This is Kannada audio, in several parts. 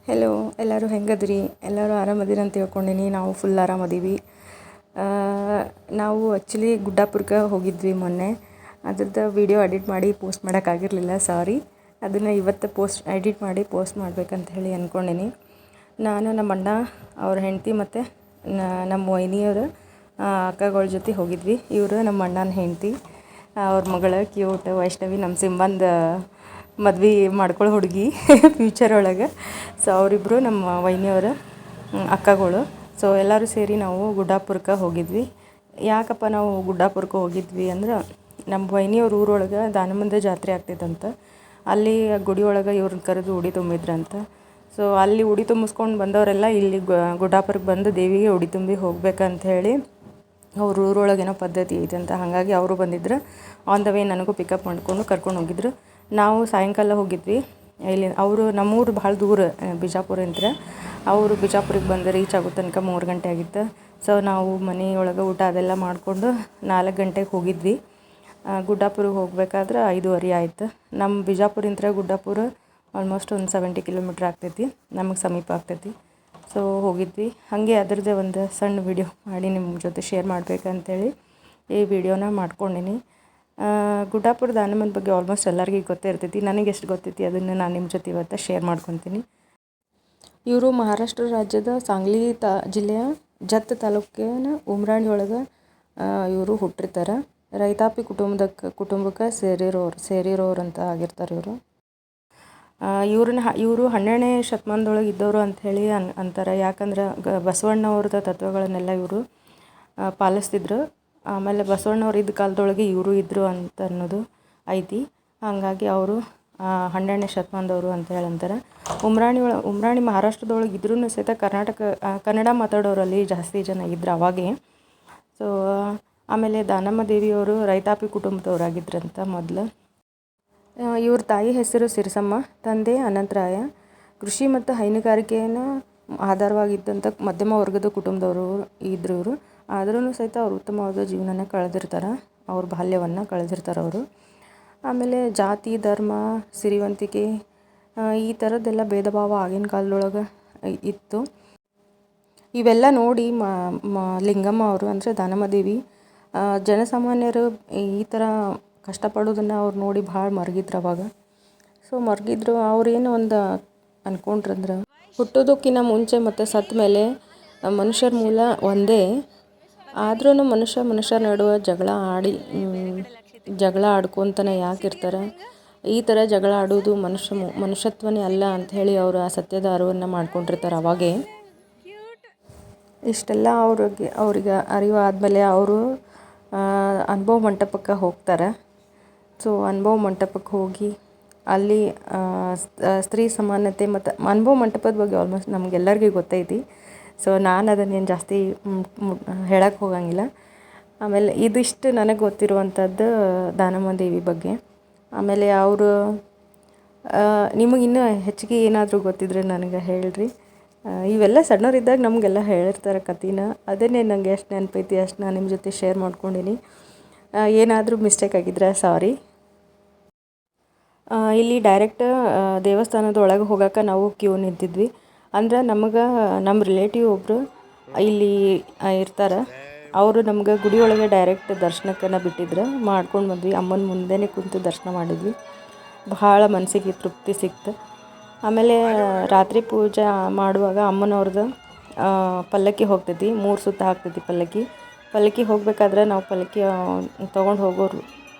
ಹೆಲೋ, ಎಲ್ಲರೂ ಹೆಂಗದ್ರಿ? ಎಲ್ಲರೂ ಆರಾಮದಿರಿ ಅಂತ ತಿಳ್ಕೊಂಡೀನಿ. ನಾವು ಫುಲ್ ಆರಾಮದೀವಿ. ನಾವು ಆ್ಯಕ್ಚುಲಿ ಗುಡ್ಡಾಪುರಕ್ಕೆ ಹೋಗಿದ್ವಿ ಮೊನ್ನೆ. ಅದ್ರದ್ದು ವೀಡಿಯೋ ಎಡಿಟ್ ಮಾಡಿ ಪೋಸ್ಟ್ ಮಾಡೋಕ್ಕಾಗಿರಲಿಲ್ಲ, ಸಾರಿ. ಅದನ್ನು ಇವತ್ತು ಎಡಿಟ್ ಮಾಡಿ ಪೋಸ್ಟ್ ಮಾಡಬೇಕಂತ ಹೇಳಿ ಅಂದ್ಕೊಂಡೀನಿ. ನಾನು ನಮ್ಮ ಅಣ್ಣ, ಅವ್ರ ಹೆಂಡತಿ ಮತ್ತು ನಮ್ಮ ವೈನಿಯವರು ಅಕ್ಕಗಳ ಜೊತೆ ಹೋಗಿದ್ವಿ. ಇವರು ನಮ್ಮ ಅಣ್ಣನ ಹೆಂಡತಿ, ಅವ್ರ ಮಗಳು ಕ್ಯೂಟ್ ವೈಷ್ಣವಿ, ನಮ್ಮ ಸಿಂಬಂದ ಮದ್ವೆ ಮಾಡ್ಕೊಳ್ಳೋ ಹುಡುಗಿ ಫ್ಯೂಚರ್ ಒಳಗೆ. ಸೊ ಅವರಿಬ್ಬರು ನಮ್ಮ ವೈನಿಯವರು ಅಕ್ಕಗಳು. ಸೊ ಎಲ್ಲರೂ ಸೇರಿ ನಾವು ಗುಡ್ಡಾಪುರಕ್ಕೆ ಹೋಗಿದ್ವಿ. ಯಾಕಪ್ಪ ನಾವು ಗುಡ್ಡಾಪುರಕ್ಕೆ ಹೋಗಿದ್ವಿ ಅಂದ್ರೆ, ನಮ್ಮ ವೈನಿಯವ್ರ ಊರೊಳಗೆ ದಾನಮಂದಿರ ಜಾತ್ರೆ ಆಗ್ತೈತಂತ. ಅಲ್ಲಿ ಗುಡಿ ಒಳಗೆ ಇವ್ರನ್ನ ಕರೆದು ಉಡಿ ತುಂಬಿದ್ರಂತ. ಸೊ ಅಲ್ಲಿ ಉಡಿ ತುಂಬಿಸ್ಕೊಂಡು ಬಂದವರೆಲ್ಲ ಇಲ್ಲಿ ಗುಡ್ಡಾಪುರಕ್ಕೆ ಬಂದು ದೇವಿಗೆ ಉಡಿ ತುಂಬಿ ಹೋಗ್ಬೇಕಂತ ಹೇಳಿ ಅವ್ರ ಊರೊಳಗೆ ಏನೋ ಪದ್ಧತಿ ಐತೆ ಅಂತ. ಹಾಗಾಗಿ ಅವರು ಬಂದಿದ್ರು. ಆನ್ ದ ವೇ ನನಗೂ ಪಿಕಪ್ ಮಾಡಿಕೊಂಡು ಕರ್ಕೊಂಡು ಹೋಗಿದ್ರು. ನಾವು ಸಾಯಂಕಾಲ ಹೋಗಿದ್ವಿ. ಇಲ್ಲಿ ಅವರು ನಮ್ಮೂರು ಭಾಳ ದೂರ, ಬಿಜಾಪುರ. ಅವರು ಬಿಜಾಪುರಿಗೆ ಬಂದು ರೀಚ್ ಆಗೋ ತನಕ 3 ಗಂಟೆ ಆಗಿತ್ತು. ಸೊ ನಾವು ಮನೆಯೊಳಗೆ ಊಟ ಅದೆಲ್ಲ ಮಾಡಿಕೊಂಡು 4 ಗಂಟೆಗೆ ಹೋಗಿದ್ವಿ. ಗುಡ್ಡಾಪುರಕ್ಕೆ ಹೋಗಬೇಕಾದ್ರೆ 5:30 ಆಯಿತು. ನಮ್ಮ ಬಿಜಾಪುರಿಂದ ಗುಡ್ಡಾಪುರ ಆಲ್ಮೋಸ್ಟ್ ಒಂದು 70 ಕಿಲೋಮೀಟ್ರ್ ಆಗ್ತೈತಿ, ನಮಗೆ ಸಮೀಪ ಆಗ್ತೈತಿ. ಸೊ ಹೋಗಿದ್ವಿ. ಹಾಗೆ ಅದರದ್ದೇ ಒಂದು ಸಣ್ಣ ವಿಡಿಯೋ ಮಾಡಿ ನಿಮ್ಮ ಜೊತೆ ಶೇರ್ ಮಾಡಬೇಕಂತೇಳಿ ಈ ವಿಡಿಯೋನ ಮಾಡ್ಕೊಂಡೀನಿ. ಗುಡ್ಡಾಪುರ ದಾನಮ್ಮನ ಬಗ್ಗೆ ಆಲ್ಮೋಸ್ಟ್ ಎಲ್ಲರಿಗೂ ಗೊತ್ತೇ ಇರ್ತೈತಿ. ನನಗೆ ಎಷ್ಟು ಗೊತ್ತೈತಿ ಅದನ್ನು ನಾನು ನಿಮ್ಮ ಜೊತೆ ಇವತ್ತು ಶೇರ್ ಮಾಡ್ಕೊತೀನಿ. ಇವರು ಮಹಾರಾಷ್ಟ್ರ ರಾಜ್ಯದ ಸಾಂಗ್ಲಿ ಜಿಲ್ಲೆಯ ಜತ್ ತಾಲೂಕಿನ ಉಮ್ರಾಣಿ ಒಳಗೆ ಇವರು ಹುಟ್ಟಿರ್ತಾರೆ. ರೈತಾಪಿ ಕುಟುಂಬಕ್ಕೆ ಸೇರಿರೋರು ಅಂತ ಆಗಿರ್ತಾರೆ ಇವರು. ಇವರು 12ನೇ ಶತಮಾನದೊಳಗೆ ಇದ್ದವರು ಅಂಥೇಳಿ ಅಂತಾರೆ. ಯಾಕಂದ್ರೆ ಬಸವಣ್ಣವ್ರದ ತತ್ವಗಳನ್ನೆಲ್ಲ ಇವರು ಪಾಲಿಸ್ತಿದ್ರು. ಆಮೇಲೆ ಬಸವಣ್ಣವ್ರು ಇದ್ದ ಕಾಲದೊಳಗೆ ಇವರು ಇದ್ದರು ಅಂತ ಅನ್ನೋದು ಐತಿ. ಹಾಗಾಗಿ ಅವರು 12ನೇ ಶತಮಾನದವರು ಅಂತ ಹೇಳಿ ಅಂತಾರೆ. ಉಮ್ರಾಣಿ ಮಹಾರಾಷ್ಟ್ರದೊಳಗೆ ಇದ್ರೂ ಸಹಿತ ಕನ್ನಡ ಮಾತಾಡೋರಲ್ಲಿ ಜಾಸ್ತಿ ಜನ ಇದ್ರು ಅವಾಗೇ. ಸೊ ಆಮೇಲೆ ದಾನಮ್ಮ ದೇವಿಯವರು ರೈತಾಪಿ ಕುಟುಂಬದವರಾಗಿದ್ರಂತ ಮೊದಲು. ಇವ್ರ ತಾಯಿ ಹೆಸರು ಸಿರಸಮ್ಮ, ತಂದೆ ಅನಂತರಾಯ. ಕೃಷಿ ಮತ್ತು ಹೈನುಗಾರಿಕೆಯನ್ನು ಆಧಾರವಾಗಿದ್ದಂಥ ಮಧ್ಯಮ ವರ್ಗದ ಕುಟುಂಬದವರು ಇದ್ರು ಇವರು. ಆದ್ರೂ ಸಹಿತ ಅವ್ರು ಉತ್ತಮವಾದ ಜೀವನನ ಕಳೆದಿರ್ತಾರೆ, ಅವ್ರ ಬಾಲ್ಯವನ್ನು ಕಳೆದಿರ್ತಾರೆ ಅವರು. ಆಮೇಲೆ ಜಾತಿ, ಧರ್ಮ, ಸಿರಿವಂತಿಕೆ ಈ ಥರದ್ದೆಲ್ಲ ಭೇದ ಭಾವ ಆಗಿನ ಕಾಲದೊಳಗೆ ಇತ್ತು. ಇವೆಲ್ಲ ನೋಡಿ ಲಿಂಗಮ್ಮ ಅವರು ಅಂದರೆ ದಾನಮ್ಮ ದೇವಿ ಜನಸಾಮಾನ್ಯರು ಈ ಥರ ಕಷ್ಟಪಡೋದನ್ನು ಅವ್ರು ನೋಡಿ ಭಾಳ ಮರಗಿದ್ರು ಅವಾಗ. ಸೊ ಮರಗಿದ್ರು. ಅವ್ರೇನು ಒಂದು ಅಂದ್ಕೊಂಡ್ರಂದ್ರೆ, ಹುಟ್ಟೋದಕ್ಕಿಂತ ಮುಂಚೆ ಮತ್ತು ಸತ್ತ ಮೇಲೆ ಮನುಷ್ಯರ ಮೂಲ ಒಂದೇ. ಆದ್ರೂ ಮನುಷ್ಯರ ನಡುವೆ ಜಗಳ ಆಡ್ಕೊತಾನೆ ಯಾಕಿರ್ತಾರೆ? ಈ ಥರ ಜಗಳ ಆಡೋದು ಮನುಷ್ಯತ್ವನೇ ಅಲ್ಲ ಅಂಥೇಳಿ ಅವರು ಆ ಸತ್ಯದ ಅರಿವನ್ನು ಮಾಡ್ಕೊಂಡಿರ್ತಾರೆ ಅವಾಗೇ. ಇಷ್ಟೆಲ್ಲ ಅವ್ರಿಗೆ ಅರಿವು ಆದಮೇಲೆ ಅವರು ಅನುಭವ ಮಂಟಪಕ್ಕೆ ಹೋಗ್ತಾರೆ. ಸೊ ಅನುಭವ ಮಂಟಪಕ್ಕೆ ಹೋಗಿ ಅಲ್ಲಿ ಸ್ತ್ರೀ ಸಮಾನತೆ ಮತ್ತು ಅನುಭವ ಮಂಟಪದ ಬಗ್ಗೆ ಆಲ್ಮೋಸ್ಟ್ ನಮಗೆಲ್ಲರಿಗೂ ಗೊತ್ತೈತಿ. ಸೊ ನಾನು ಅದನ್ನೇನು ಜಾಸ್ತಿ ಹೇಳಕ್ಕೆ ಹೋಗಂಗಿಲ್ಲ. ಆಮೇಲೆ ಇದಿಷ್ಟು ನನಗೆ ಗೊತ್ತಿರುವಂಥದ್ದು ದಾನಮ್ಮ ದೇವಿ ಬಗ್ಗೆ. ಆಮೇಲೆ ಅವರು ನಿಮಗೆ ಇನ್ನೂ ಹೆಚ್ಚಿಗೆ ಏನಾದರೂ ಗೊತ್ತಿದ್ರೆ ನನಗೆ ಹೇಳ್ರಿ. ಇವೆಲ್ಲ ಸಣ್ಣವರಿದ್ದಾಗ ನಮಗೆಲ್ಲ ಹೇಳಿರ್ತಾರೆ ಕಥೆನ. ಅದನ್ನೇ ನನಗೆ ಎಷ್ಟು ನೆನಪೈತಿ ಅಷ್ಟು ನಾನು ನಿಮ್ಮ ಜೊತೆ ಶೇರ್ ಮಾಡ್ಕೊಂಡೀನಿ. ಏನಾದರೂ ಮಿಸ್ಟೇಕ್ ಆಗಿದ್ರೆ ಸಾರಿ. ಇಲ್ಲಿ ಡೈರೆಕ್ಟ್ ದೇವಸ್ಥಾನದ ಒಳಗೆ ಹೋಗೋಕೆ ನಾವು ಕ್ಯೂ ನಿಂತಿದ್ವಿ. ಅಂದ್ರೆ ನಮ್ಮ ರಿಲೇಟಿವ್ ಒಬ್ಬರು ಇಲ್ಲಿ ಇರ್ತಾರೆ. ಅವರು ನಮ್ಗೆ ಗುಡಿ ಒಳಗೆ ಡೈರೆಕ್ಟ್ ದರ್ಶನಕ್ಕನ್ನು ಬಿಟ್ಟಿದ್ರು. ಮಾಡ್ಕೊಂಡು ಬಂದ್ವಿ. ಅಮ್ಮನ ಮುಂದೆನೇ ಕುಂತು ದರ್ಶನ ಮಾಡಿದ್ವಿ. ಭಾಳ ಮನಸ್ಸಿಗೆ ತೃಪ್ತಿ ಸಿಕ್ತು. ಆಮೇಲೆ ರಾತ್ರಿ ಪೂಜೆ ಮಾಡುವಾಗ ಅಮ್ಮನವ್ರದ್ದು ಪಲ್ಲಕ್ಕಿ ಹೋಗ್ತೈತಿ. 3 ಸುತ್ತು ಹಾಕ್ತೈತಿ ಪಲ್ಲಕ್ಕಿ ಹೋಗಬೇಕಾದ್ರೆ ನಾವು ಪಲ್ಲಕ್ಕಿ ತೊಗೊಂಡು ಹೋಗೋರು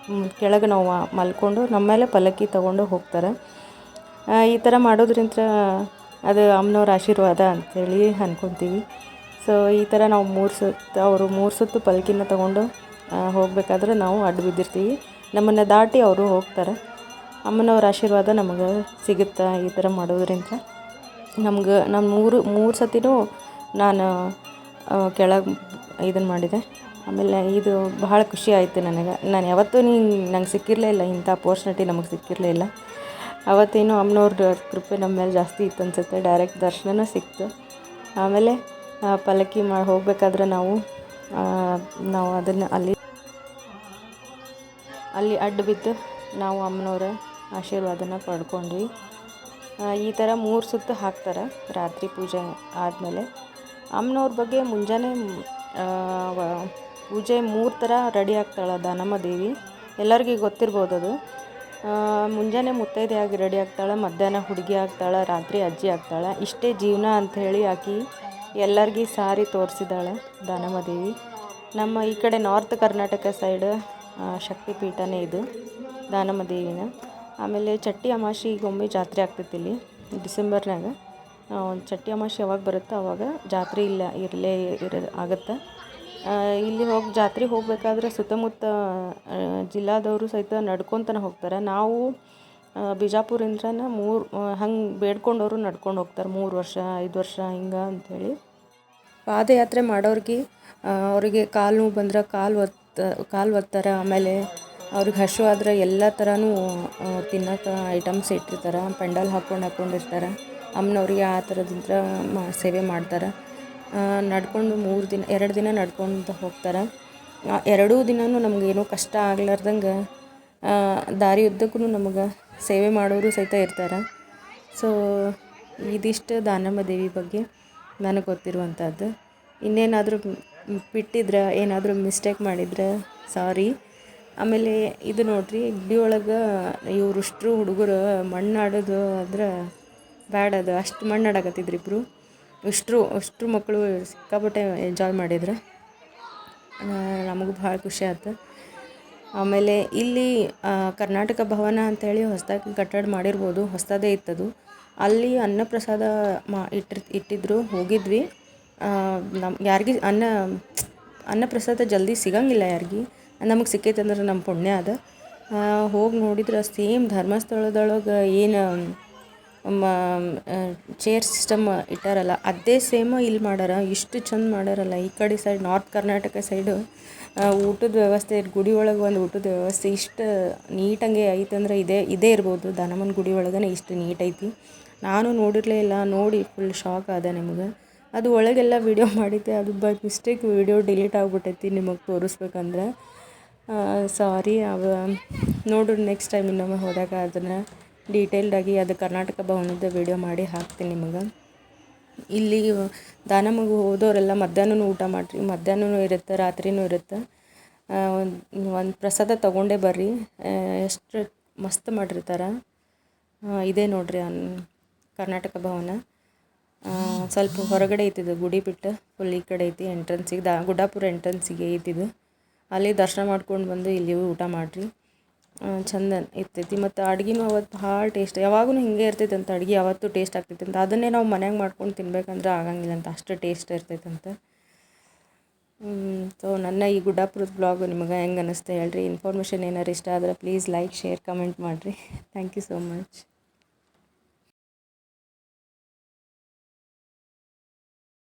ಕೆಳಗೆ ನಾವು ಮಲ್ಕೊಂಡು ನಮ್ಮ ಮೇಲೆ ಪಲ್ಲಕ್ಕಿ ತೊಗೊಂಡು ಹೋಗ್ತಾರೆ. ಈ ಥರ ಮಾಡೋದ್ರಿಂದ ಅದು ಅಮ್ಮನವ್ರ ಆಶೀರ್ವಾದ ಅಂಥೇಳಿ ಅಂದ್ಕೊತೀವಿ. ಸೊ ಈ ಥರ ನಾವು 3 ಸುತ್ತು ಪಲ್ಲಕ್ಕಿನ ತೊಗೊಂಡು ಹೋಗಬೇಕಾದ್ರೆ ನಾವು ಅಡ್ಡ ಬಿದ್ದಿರ್ತೀವಿ. ನಮ್ಮನ್ನು ದಾಟಿ ಅವರು ಹೋಗ್ತಾರೆ. ಅಮ್ಮನವ್ರ ಆಶೀರ್ವಾದ ನಮಗೆ ಸಿಗುತ್ತೆ ಈ ಥರ ಮಾಡೋದ್ರಿಂದ. ನಾನು 3 ಸತಿನೂ ನಾನು ಕೆಳಗೆ ಇದನ್ನು ಮಾಡಿದೆ. ಆಮೇಲೆ ಇದು ಬಹಳ ಖುಷಿ ಆಯಿತು ನನಗೆ. ನಾನು ಯಾವತ್ತೂ ನಂಗೆ ಸಿಕ್ಕಿರಲೇ ಇಲ್ಲ, ಇಂಥ ಅಪೋರ್ಚುನಿಟಿ ನಮಗೆ ಸಿಕ್ಕಿರಲೇ ಇಲ್ಲ. ಅವತ್ತೇನು ಅಮ್ಮನವ್ರ ಕೃಪೆ ನಮ್ಮ ಮೇಲೆ ಜಾಸ್ತಿ ಇತ್ತು ಅನಿಸುತ್ತೆ. ಡೈರೆಕ್ಟ್ ದರ್ಶನನೂ ಸಿಕ್ತು. ಆಮೇಲೆ ಪಲ್ಲಕ್ಕಿ ಹೋಗಬೇಕಾದ್ರೆ ನಾವು ಅದನ್ನು ಅಲ್ಲಿ ಅಡ್ಡ ಬಿದ್ದು ನಾವು ಅಮ್ಮನವರ ಆಶೀರ್ವಾದನ ಪಡ್ಕೊಂಡ್ವಿ. ಈ ಥರ 3 ಸುತ್ತು ಹಾಕ್ತಾರೆ ರಾತ್ರಿ ಪೂಜೆ ಆದಮೇಲೆ. ಅಮ್ಮನವ್ರ ಬಗ್ಗೆ ಮುಂಜಾನೆ ಪೂಜೆ 3 ಥರ ರೆಡಿ ಆಗ್ತಾಳೆ ದಾನಮ್ಮ ದೇವಿ. ಎಲ್ಲರಿಗೂ ಗೊತ್ತಿರ್ಬೋದು ಅದು. ಮುಂಜಾನೆ ಮುತ್ತೈದೆಯಾಗಿ ರೆಡಿ ಆಗ್ತಾಳೆ, ಮಧ್ಯಾಹ್ನ ಹುಡುಗಿ ಆಗ್ತಾಳೆ, ರಾತ್ರಿ ಅಜ್ಜಿ ಆಗ್ತಾಳೆ. ಇಷ್ಟೇ ಜೀವನ ಅಂಥೇಳಿ ಆಕಿ ಎಲ್ಲರಿಗೂ ಸಾರಿ ತೋರಿಸಿದಾಳೆ ದಾನಮ್ಮ ದೇವಿ. ನಮ್ಮ ಈ ಕಡೆ ನಾರ್ತ್ ಕರ್ನಾಟಕ ಸೈಡ್ ಶಕ್ತಿಪೀಠನೇ ಇದು ದಾನಮ್ಮ ದೇವಿನ. ಆಮೇಲೆ ಚಟ್ಟಿ ಅಮಾವಾಸ್ಯೆಗೊಮ್ಮೆ ಜಾತ್ರೆ ಆಗ್ತೈತಿ ಇಲ್ಲಿ ಡಿಸೆಂಬರ್ನಾಗ. ಚಟ್ಟಿ ಅಮಾವಾಸ್ಯೆ ಯಾವಾಗ ಬರುತ್ತೋ ಆವಾಗ ಜಾತ್ರೆ ಆಗುತ್ತೆ. ಇಲ್ಲಿ ಜಾತ್ರೆಗೆ ಹೋಗಬೇಕಾದ್ರೆ ಸುತ್ತಮುತ್ತ ಜಿಲ್ಲಾದವರು ಸಹಿತ ನಡ್ಕೊತನ ಹೋಗ್ತಾರೆ. ನಾವು ಬಿಜಾಪುರಿಂದ ಹಂಗೆ ಬೇಡ್ಕೊಂಡವರು ನಡ್ಕೊಂಡು ಹೋಗ್ತಾರೆ 3 ವರ್ಷ 5 ವರ್ಷ ಹಿಂಗೆ ಅಂಥೇಳಿ. ಪಾದಯಾತ್ರೆ ಮಾಡೋರಿಗೆ ಅವರಿಗೆ ಕಾಲು ನೋವು ಬಂದ್ರೆ ಕಾಲು ಒತ್ತಾರೆ. ಆಮೇಲೆ ಅವ್ರಿಗೆ ಹಸು ಆದರೆ ಎಲ್ಲ ಥರನೂ ತಿನ್ನೋಕೆ ಐಟಮ್ಸ್ ಇಟ್ಟಿರ್ತಾರೆ. ಪೆಂಡಲ್ ಹಾಕ್ಕೊಂಡಿರ್ತಾರೆ. ಅಮ್ಮನವ್ರಿಗೆ ಆ ಥರದಿಂದ ಸೇವೆ ಮಾಡ್ತಾರೆ. ನಡ್ಕೊಂಡು 2 ದಿನ ನಡ್ಕೊಂಡು ಹೋಗ್ತಾರೆ. 2 ದಿನವೂ ನಮಗೇನೂ ಕಷ್ಟ ಆಗ್ಲಾರ್ದಂಗೆ ದಾರಿ ಉದ್ದಕ್ಕೂ ನಮಗೆ ಸೇವೆ ಮಾಡೋರು ಸಹಿತ ಇರ್ತಾರೆ. ಸೊ ಇದಿಷ್ಟು ದಾನಮ್ಮ ದೇವಿ ಬಗ್ಗೆ ನನಗೆ ಗೊತ್ತಿರುವಂಥದ್ದು. ಇನ್ನೇನಾದರೂ ಬಿಟ್ಟಿದ್ರೆ, ಏನಾದರೂ ಮಿಸ್ಟೇಕ್ ಮಾಡಿದ್ರೆ ಸಾರಿ. ಆಮೇಲೆ ಇದು ನೋಡಿರಿ, ಗುಡಿ ಒಳಗೆ ಇವ್ರು ಹುಡುಗರು ಮಣ್ಣಾಡೋದು ಅಂದ್ರೆ ಬ್ಯಾಡದು ಅಷ್ಟು ಮಣ್ಣಾಡಕತ್ತಿದ್ರು ಇಬ್ಬರು. ಅಷ್ಟು ಮಕ್ಕಳು ಸಿಕ್ಕಾಪಟ್ಟೆ ಎಂಜಾಯ್ ಮಾಡಿದ್ರು. ನಮಗೂ ಭಾಳ ಖುಷಿ ಆಯ್ತು. ಆಮೇಲೆ ಇಲ್ಲಿ ಕರ್ನಾಟಕ ಭವನ ಅಂಥೇಳಿ ಹೊಸದಾಗಿ ಕಟ್ಟಡ ಮಾಡಿರ್ಬೋದು, ಹೊಸದೇ ಇತ್ತದು. ಅಲ್ಲಿ ಅನ್ನಪ್ರಸಾದ ಇಟ್ಟಿದ್ರು, ಹೋಗಿದ್ವಿ. ಯಾರಿಗೆ ಅನ್ನಪ್ರಸಾದ ಜಲ್ದಿ ಸಿಗಂಗಿಲ್ಲ ಯಾರಿಗೆ. ನಮಗೆ ಸಿಕ್ಕೈತೆ ಅಂದ್ರೆ ನಮ್ಮ ಪುಣ್ಯ ಅದ. ಹೋಗಿ ನೋಡಿದ್ರೆ ಸೇಮ್ ಧರ್ಮಸ್ಥಳದೊಳಗೆ ಏನು ಚೇರ್ ಸಿಸ್ಟಮ್ ಇಟ್ಟಾರಲ್ಲ ಅದೇ ಸೇಮ್ ಇಲ್ಲಿ ಮಾಡ್ಯಾರ. ಇಷ್ಟು ಚಂದ ಮಾಡ್ಯಾರಲ್ಲ. ಈ ಕಡೆ ಸೈಡ್ ನಾರ್ತ್ ಕರ್ನಾಟಕ ಸೈಡು ಊಟದ ವ್ಯವಸ್ಥೆ, ಗುಡಿ ಒಳಗೆ ಒಂದು ಊಟದ ವ್ಯವಸ್ಥೆ ಇಷ್ಟು ನೀಟಂಗೆ ಐತಂದ್ರೆ ಇದೇ ಇರ್ಬೋದು. ದಾನಮ್ಮನ ಗುಡಿ ಒಳಗೇ ಇಷ್ಟು ನೀಟ್ ಐತಿ. ನಾನು ನೋಡಿರಲೇ ಇಲ್ಲ, ನೋಡಿ ಫುಲ್ ಶಾಕ್ ಆದ ನಿಮಗೆ. ಅದು ಒಳಗೆಲ್ಲ ವೀಡಿಯೋ ಮಾಡಿದ್ದೆ, ಅದು ಬೈ ಮಿಸ್ಟೇಕ್ ವೀಡಿಯೋ ಡಿಲೀಟ್ ಆಗಿಬಿಟ್ಟೈತಿ ನಿಮಗೆ ತೋರಿಸ್ಬೇಕಂದ್ರೆ. ಸಾರಿ. ನೋಡ್ರಿ ನೆಕ್ಸ್ಟ್ ಟೈಮ್ ಇನ್ನೊಮ್ಮೆ ಹೋದಾಗ ಅದನ್ನು ಡೀಟೇಲ್ಡಾಗಿ ಅದು ಕರ್ನಾಟಕ ಭವನದ ವೀಡಿಯೋ ಮಾಡಿ ಹಾಕ್ತೀನಿ ನಿಮಗೆ. ಇಲ್ಲಿ ದಾನಮ್ಮಗೆ ಹೋದವರೆಲ್ಲ ಮಧ್ಯಾಹ್ನ ಊಟ ಮಾಡಿರಿ. ಮಧ್ಯಾಹ್ನವೂ ಇರುತ್ತೆ, ರಾತ್ರಿನೂ ಇರುತ್ತೆ. ಒಂದು ಪ್ರಸಾದ ತೊಗೊಂಡೇ ಬರ್ರಿ. ಎಷ್ಟು ಮಸ್ತ್ ಮಾಡಿರ್ತಾರೆ. ಇದೇ ನೋಡ್ರಿ ಕರ್ನಾಟಕ ಭವನ. ಸ್ವಲ್ಪ ಹೊರಗಡೆ ಐತಿದು, ಗುಡಿ ಬಿಟ್ಟು ಫುಲ್ ಈ ಕಡೆ ಐತಿ ಎಂಟ್ರೆನ್ಸಿಗೆ. ಗುಡ್ಡಾಪುರ ಎಂಟ್ರೆನ್ಸಿಗೆ ಐತಿದು. ಅಲ್ಲಿ ದರ್ಶನ ಮಾಡ್ಕೊಂಡು ಬಂದು ಇಲ್ಲಿ ಊಟ ಮಾಡಿರಿ. ಚಂದ ಇರ್ತೈತಿ. ಮತ್ತು ಅಡ್ಗೆನೂ ಅವತ್ತು ಭಾಳ ಟೇಸ್ಟ್, ಯಾವಾಗೂ ಹಿಂಗೆ ಇರ್ತೈತೆ ಅಂತ. ಅಡುಗೆ ಯಾವತ್ತೂ ಟೇಸ್ಟ್ ಆಗ್ತೈತೆ ಅಂತ. ಅದನ್ನೇ ನಾವು ಮನ್ಯಾಗ ಮಾಡ್ಕೊಂಡು ತಿನ್ಬೇಕಂದ್ರೆ ಆಗಂಗಿಲ್ಲ ಅಂತ, ಅಷ್ಟು ಟೇಸ್ಟ್ ಇರ್ತೈತಂತ. ಸೊ ನನ್ನ ಈ ಗುಡ್ಡಾಪುರದ ಬ್ಲಾಗ್ ನಿಮಗೆ ಹೆಂಗೆ ಅನ್ನಿಸ್ತಾ ಹೇಳ್ರಿ. ಇನ್ಫಾರ್ಮೇಷನ್ ಏನಾರು ಇಷ್ಟ ಆದರೆ ಪ್ಲೀಸ್ ಲೈಕ್, ಶೇರ್, ಕಮೆಂಟ್ ಮಾಡಿರಿ. Thank you so much.